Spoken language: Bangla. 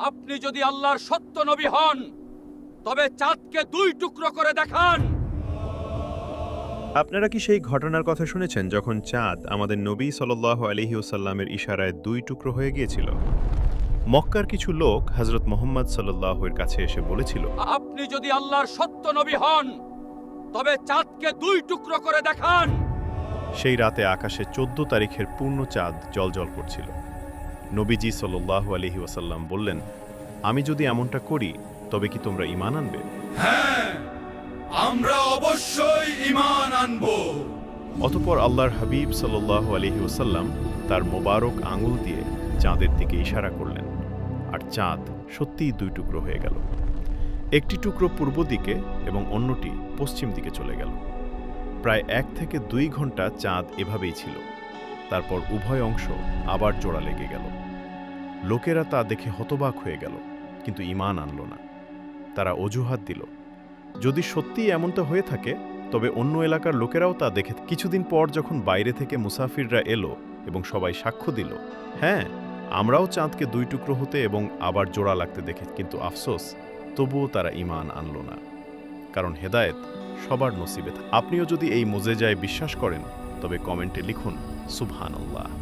আপনি যদি আল্লাহর সত্য নবী হন তবে চাঁদকে দুই টুকরো করে দেখান। আপনারা কি সেই ঘটনার কথা শুনেছেন যখন চাঁদ আমাদের নবী সাল্লাল্লাহু আলাইহি ওয়াসাল্লামের ইশারায় দুই টুকরো হয়ে গিয়েছিল? মক্কার কিছু লোক হযরত মুহাম্মদ সাল্লাল্লাহু এর কাছে এসে বলেছিল, আপনি যদি আল্লাহর সত্য নবী হন তবে চাঁদকে দুই টুকরো করে দেখান। সেই রাতে আকাশে 14 তারিখের পূর্ণ চাঁদ জ্বলজ্বল করছিল। নবীজি সাল্লাল্লাহু আলাইহি ওয়াসাল্লাম বললেন, আমি যদি এমনটা করি তবে কি তোমরা ঈমান আনবে? হ্যাঁ, আমরা অবশ্যই ঈমান আনব। অতঃপর আল্লাহর হাবিব সাল্লাল্লাহু আলাইহি ওয়াসাল্লাম তার মোবারক আঙুল দিয়ে চাঁদের দিকে ইশারা করলেন, আর চাঁদ সত্যিই দুই টুকরো হয়ে গেল। একটি টুকরো পূর্ব দিকে এবং অন্যটি পশ্চিম দিকে চলে গেল। প্রায় 1 থেকে 2 ঘন্টা চাঁদ এভাবেই ছিল। তারপর উভয় অংশ আবার জোড়া লেগে গেল। লোকেরা তা দেখে হতবাক হয়ে গেল, কিন্তু ঈমান আনল না। তারা অজুহাত দিল, যদি সত্যিই এমনটা হয়ে থাকে তবে অন্য এলাকার লোকেরাও তা দেখে। কিছুদিন পর যখন বাইরে থেকে মুসাফিররা এলো এবং সবাই সাক্ষ্য দিল, হ্যাঁ, আমরাও চাঁদকে দুই টুকরো হতে এবং আবার জোড়া লাগতে দেখে, কিন্তু আফসোস, তবুও তারা ঈমান আনল না। কারণ হেদায়েত সবার নসিবে থাকে। আপনিও যদি এই মুজেজায় বিশ্বাস করেন তবে কমেন্টে লিখুন সুবহানাল্লাহ।